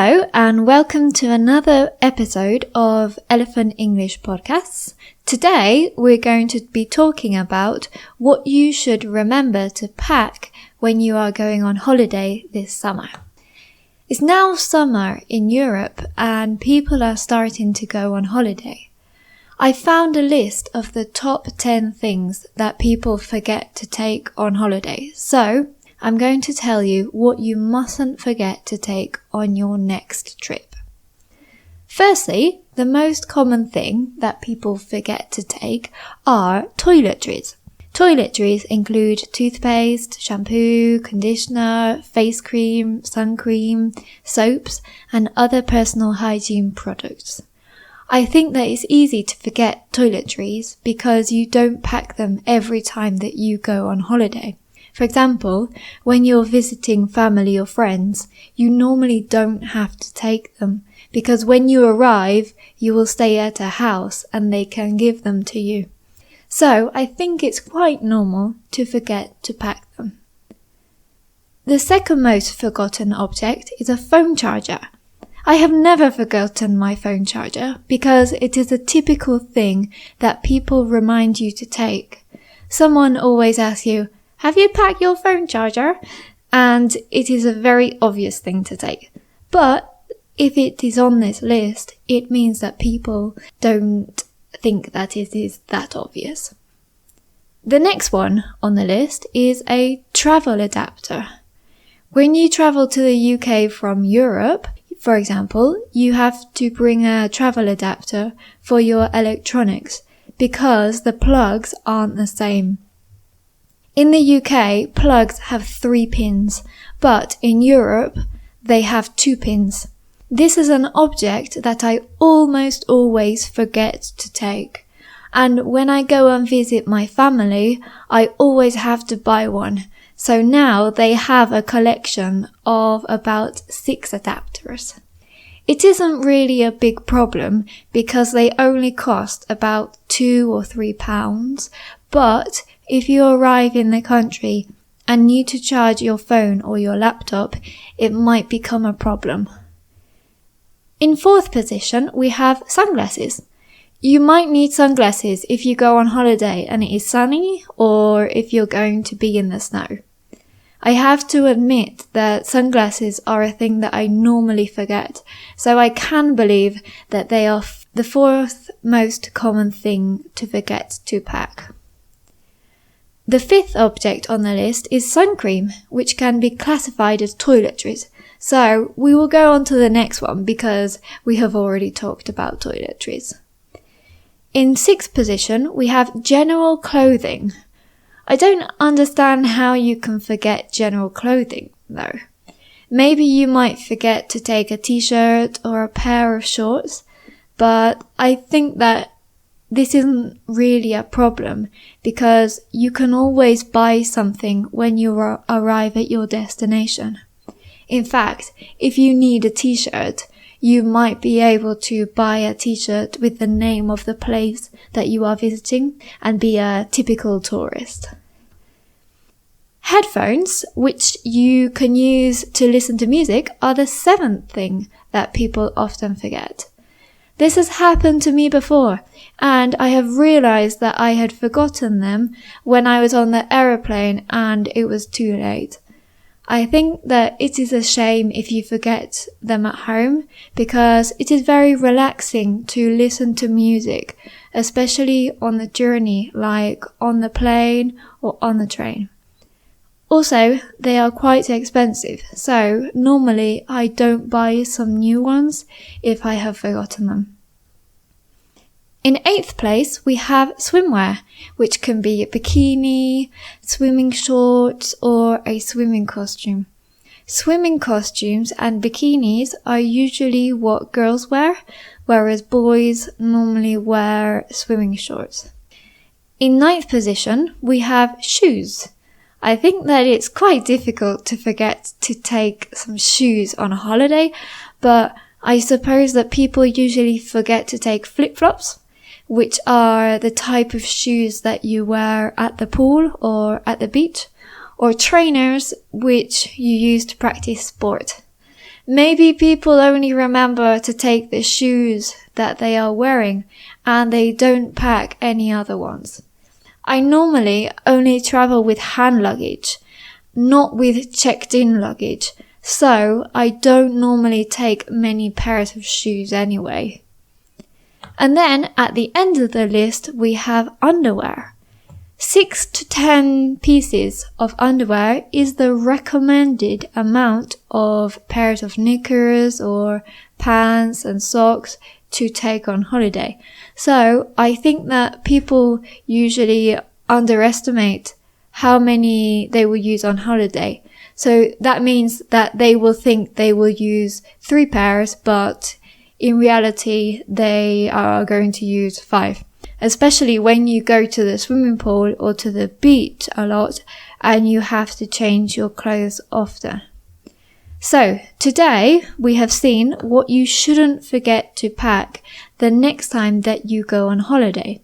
Hello and welcome to another episode of Elephant English Podcasts. Today we're going to be talking about what you should remember to pack when you are going on holiday this summer. It's now summer in Europe and people are starting to go on holiday. I found a list of the top 10 things that people forget to take on holiday. So I'm going to tell you what you mustn't forget to take on your next trip. Firstly, the most common thing that people forget to take are toiletries. Toiletries include toothpaste, shampoo, conditioner, face cream, sun cream, soaps, and other personal hygiene products. I think that it's easy to forget toiletries because you don't pack them every time that you go on holiday. For example, when you're visiting family or friends, you normally don't have to take them because when you arrive, you will stay at a house and they can give them to you. So I think it's quite normal to forget to pack them. The second most forgotten object is a phone charger. I have never forgotten my phone charger because it is a typical thing that people remind you to take. Someone always asks you, "Have you packed your phone charger?" And it is a very obvious thing to take. But if it is on this list, it means that people don't think that it is that obvious. The next one on the list is a travel adapter. When you travel to the UK from Europe, for example, you have to bring a travel adapter for your electronics because the plugs aren't the same. In the UK, plugs have 3 pins, but in Europe, they have 2 pins. This is an object that I almost always forget to take. And when I go and visit my family, I always have to buy one. So now they have a collection of about 6 adapters. It isn't really a big problem because they only cost about £2 or £3, but if you arrive in the country and need to charge your phone or your laptop, it might become a problem. In fourth position, we have sunglasses. You might need sunglasses if you go on holiday and it is sunny or if you're going to be in the snow. I have to admit that sunglasses are a thing that I normally forget, so I can believe that they are the fourth most common thing to forget to pack. The fifth object on the list is sun cream, which can be classified as toiletries. So we will go on to the next one because we have already talked about toiletries. In sixth position, we have general clothing. I don't understand how you can forget general clothing, though. Maybe you might forget to take a t-shirt or a pair of shorts, but I think that this isn't really a problem because you can always buy something when you arrive at your destination. In fact, if you need a t-shirt, you might be able to buy a t-shirt with the name of the place that you are visiting and be a typical tourist. Headphones, which you can use to listen to music, are the seventh thing that people often forget. This has happened to me before, and I have realized that I had forgotten them when I was on the aeroplane and it was too late. I think that it is a shame if you forget them at home because it is very relaxing to listen to music, especially on the journey, like on the plane or on the train. Also, they are quite expensive, so normally I don't buy some new ones if I have forgotten them. In eighth place, we have swimwear, which can be a bikini, swimming shorts, or a swimming costume. Swimming costumes and bikinis are usually what girls wear, whereas boys normally wear swimming shorts. In ninth position, we have shoes. I think that it's quite difficult to forget to take some shoes on a holiday, but I suppose that people usually forget to take flip-flops, which are the type of shoes that you wear at the pool or at the beach, or trainers, which you use to practice sport. Maybe people only remember to take the shoes that they are wearing and they don't pack any other ones. I normally only travel with hand luggage, not with checked-in luggage, so I don't normally take many pairs of shoes anyway. And then at the end of the list, we have underwear. 6 to 10 pieces of underwear is the recommended amount of pairs of knickers or pants and socks to take on holiday. So I think that people usually underestimate how many they will use on holiday. So that means that they will think they will use 3 pairs, but in reality, they are going to use 5. Especially when you go to the swimming pool or to the beach a lot and you have to change your clothes often. So today we have seen what you shouldn't forget to pack the next time that you go on holiday.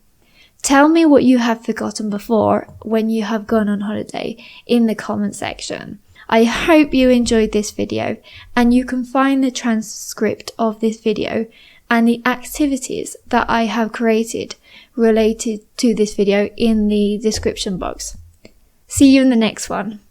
Tell me what you have forgotten before when you have gone on holiday in the comment section. I hope you enjoyed this video, and you can find the transcript of this video and the activities that I have created related to this video in the description box. See you in the next one.